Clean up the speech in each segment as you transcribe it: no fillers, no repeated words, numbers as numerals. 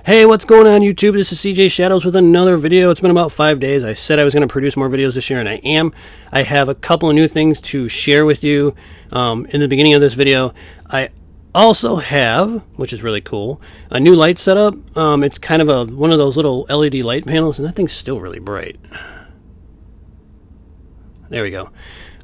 Hey, what's going on YouTube? This is CJ Shadows with another video. It's been about 5 days. I said I was going to produce more videos this year, and I am. I have a couple of new things to share with you in the beginning of this video. I also have, which is really cool, a new light setup. It's kind of one of those little LED light panels, and that thing's still really bright. There we go.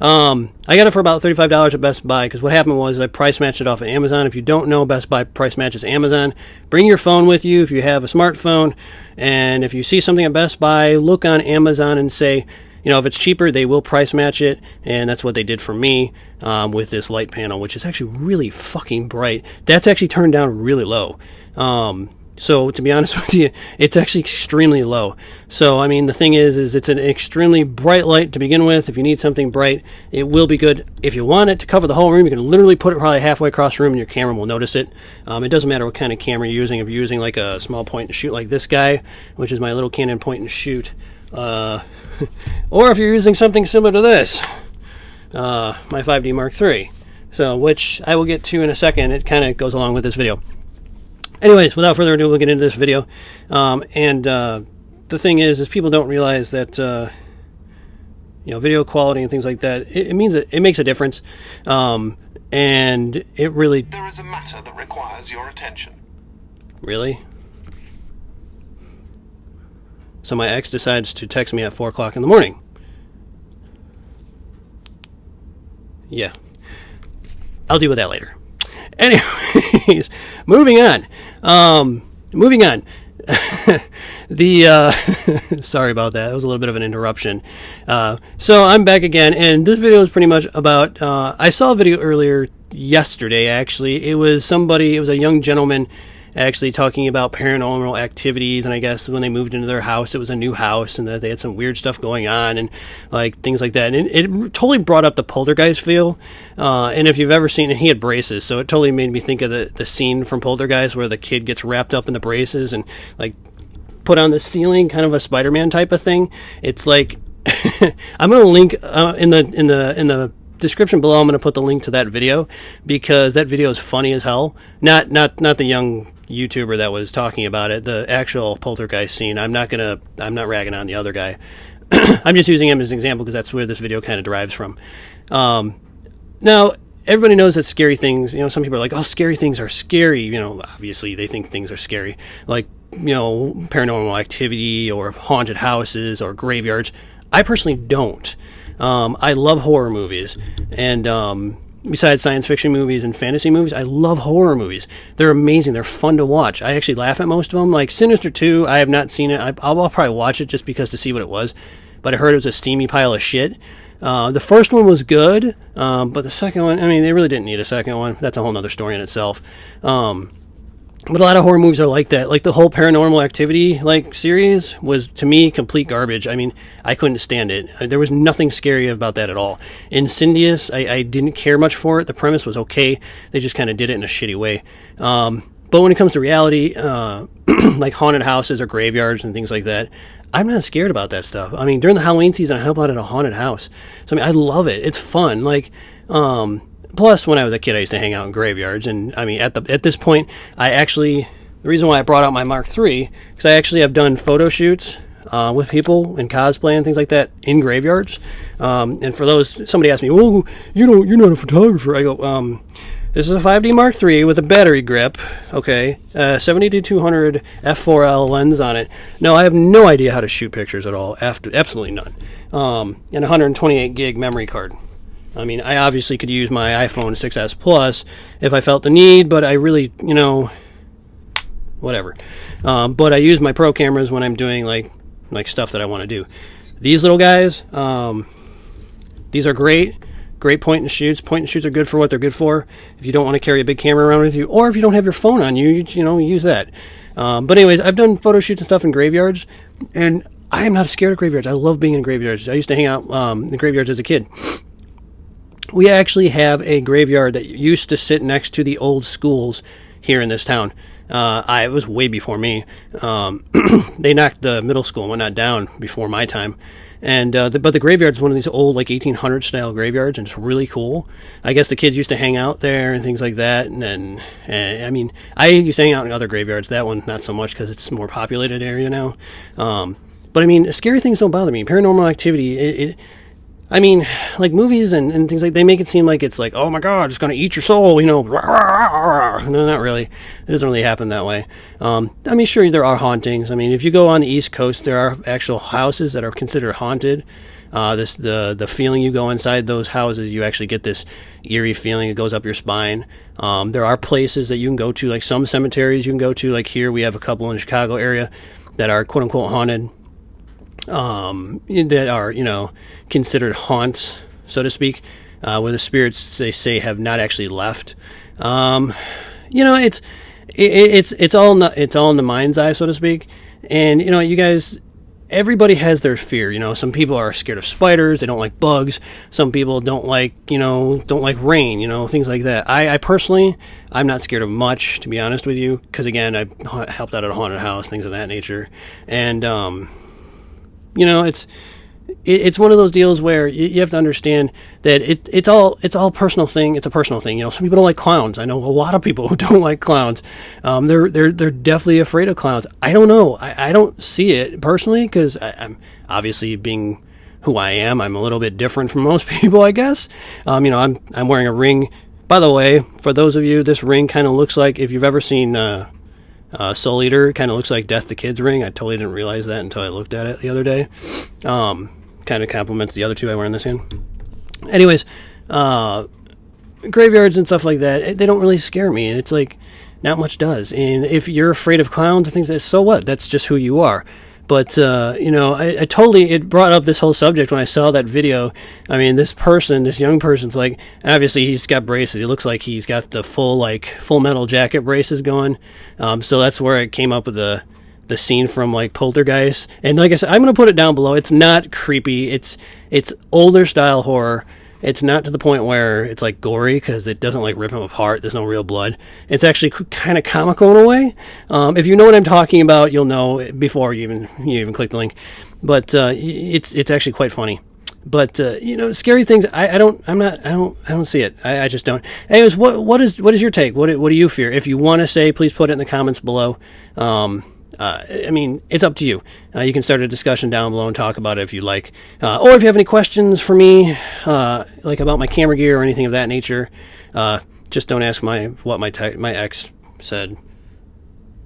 I got it for about $35 at Best Buy because what happened was I price matched it off of Amazon. If you don't know, Best Buy price matches Amazon. Bring your phone with you if you have a smartphone, and if you see something at Best Buy, look on Amazon and say, you know, if it's cheaper, they will price match it, and that's what they did for me with this light panel, which is actually really fucking bright. That's actually turned down really low. So to be honest with you, it's actually extremely low. So I mean, the thing is it's an extremely bright light to begin with. If you need something bright, it will be good. If you want it to cover the whole room, you can literally put it probably halfway across the room and your camera will notice it. It doesn't matter what kind of camera you're using. If you're using like a small point and shoot like this guy, which is my little Canon point and shoot, or if you're using something similar to this, my 5D Mark III, so which I will get to in a second. It kind of goes along with this video. Anyways, without further ado, we'll get into this video. The thing is people don't realize that you know, video quality and things like that. It means that it makes a difference, and it really. There is a matter that requires your attention. Really? So my ex decides to text me at 4 o'clock in the morning. Yeah, I'll deal with that later. Anyways, moving on. Sorry about that. It was a little bit of an interruption. So I'm back again, and this video is pretty much about. I saw a video earlier yesterday. Actually, it was a young gentleman, actually talking about paranormal activities, and I guess when they moved into their house, it was a new house, and that they had some weird stuff going on, and like things like that. And it totally brought up the Poltergeist feel. And if you've ever seen it, he had braces, so it totally made me think of the scene from Poltergeist where the kid gets wrapped up in the braces and like put on the ceiling, kind of a Spider-Man type of thing. It's like I'm gonna link in the description below. I'm going to put the link to that video because that video is funny as hell. Not the young YouTuber that was talking about it, the actual Poltergeist scene. I'm not ragging on the other guy. I'm just using him as an example because that's where this video kind of derives from. Now, everybody knows that scary things, you know, some people are like, oh, scary things are scary. You know, obviously they think things are scary. Like, you know, paranormal activity or haunted houses or graveyards. I personally don't. I love horror movies, and besides science fiction movies and fantasy movies, I love horror movies. They're amazing. They're fun to watch. I actually laugh at most of them. Like Sinister 2, I have not seen it. I'll probably watch it just because to see what it was, but I heard it was a steamy pile of shit. The first one was good, but the second one, I mean, they really didn't need a second one. That's a whole nother story in itself. But a lot of horror movies are like that. Like the whole Paranormal Activity series was, to me, complete garbage. I mean, I couldn't stand it. There was nothing scary about that at all. Insidious, I didn't care much for it. The premise was okay. They just kind of did it in a shitty way. But when it comes to reality, like haunted houses or graveyards and things like that, I'm not scared about that stuff. I mean, during the Halloween season, I help out at a haunted house. So, I mean, I love it. It's fun. Like, plus, when I was a kid, I used to hang out in graveyards, and I mean, at this point, the reason why I brought out my Mark III, because I actually have done photo shoots with people and cosplay and things like that in graveyards. And for those, somebody asked me, "Well, you're not a photographer." I go, "This is a 5D Mark III with a battery grip, okay, 70-200 f4L lens on it. No, I have no idea how to shoot pictures at all, absolutely none. And 128 gig memory card." I mean, I obviously could use my iPhone 6s Plus if I felt the need, but I really, you know, whatever. But I use my pro cameras when I'm doing like stuff that I want to do. These little guys, these are great point and shoots. Point and shoots are good for what they're good for. If you don't want to carry a big camera around with you, or if you don't have your phone on you, you know, use that. But anyways, I've done photo shoots and stuff in graveyards, and I am not scared of graveyards. I love being in graveyards. I used to hang out in graveyards as a kid. We actually have a graveyard that used to sit next to the old schools here in this town. It was way before me. They knocked the middle school and whatnot down before my time. And but the graveyard is one of these old, like 1800 style graveyards, and it's really cool. I guess the kids used to hang out there and things like that. And I mean, I used to hang out in other graveyards. That one, not so much because it's a more populated area now. But I mean, scary things don't bother me. Paranormal Activity, I mean, like movies and things like, they make it seem like it's like, oh my God, it's going to eat your soul, No, not really. It doesn't really happen that way. I mean, sure, there are hauntings. I mean, if you go on the East Coast, there are actual houses that are considered haunted. The feeling you go inside those houses, you actually get this eerie feeling. It goes up your spine. There are places that you can go to, like some cemeteries you can go to. Like here, we have a couple in the Chicago area that are quote unquote haunted. That are, considered haunts, so to speak, where the spirits, they say, have not actually left. It's all in the mind's eye, so to speak. And, you guys, everybody has their fear. Some people are scared of spiders. They don't like bugs. Some people don't like rain, things like that. I personally, I'm not scared of much, to be honest with you, because again, I helped out at a haunted house, things of that nature. And, it's one of those deals where you have to understand that it's all personal thing. It's a personal thing. Some people don't like clowns. I know a lot of people who don't like clowns. They're definitely afraid of clowns. I don't know. I don't see it personally because I'm obviously, being who I am, I'm a little bit different from most people, I guess. I'm wearing a ring. By the way, for those of you, this ring kind of looks like, if you've ever seen Soul Eater, kind of looks like Death the Kid's ring. I totally didn't realize that until I looked at it the other day. Kind of complements the other two I wear in this hand. Anyways, graveyards and stuff like that, they don't really scare me. It's like, not much does. And if you're afraid of clowns and things like that, so what? That's just who you are. But, I totally, it brought up this whole subject when I saw that video. I mean, this young person's like, obviously he's got braces. He looks like he's got the Full Metal Jacket braces going. So that's where it came up with the scene from like Poltergeist. And like I said, I'm going to put it down below. It's not creepy. It's older style horror. It's not to the point where it's like gory because it doesn't like rip him apart. There's no real blood. It's actually kind of comical in a way. If you know what I'm talking about, you'll know before you even click the link. But it's actually quite funny. But scary things. I don't see it. I just don't. Anyways, what is your take? What do you fear? If you want to say, please put it in the comments below. I mean, it's up to you. You can start a discussion down below and talk about it if you like. Or if you have any questions for me, like about my camera gear or anything of that nature, just don't ask what my ex said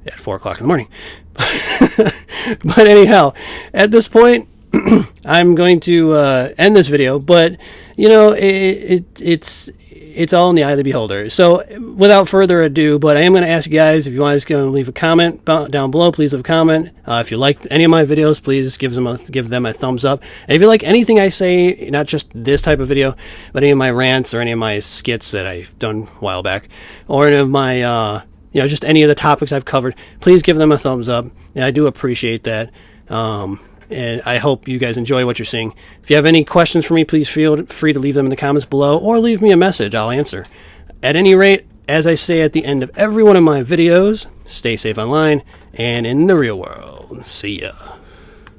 at 4 o'clock in the morning. But anyhow, at this point, I'm going to end this video. But, it's all in the eye of the beholder. So without further ado, but I am going to ask you guys, if you want to leave a comment down below, please leave a comment. If you like any of my videos, please give them a thumbs up. And if you like anything I say, not just this type of video, but any of my rants or any of my skits that I've done a while back, or any of my, just any of the topics I've covered, please give them a thumbs up. And I do appreciate that. And I hope you guys enjoy what you're seeing. If you have any questions for me, please feel free to leave them in the comments below or leave me a message. I'll answer. At any rate, as I say at the end of every one of my videos, stay safe online and in the real world. See ya.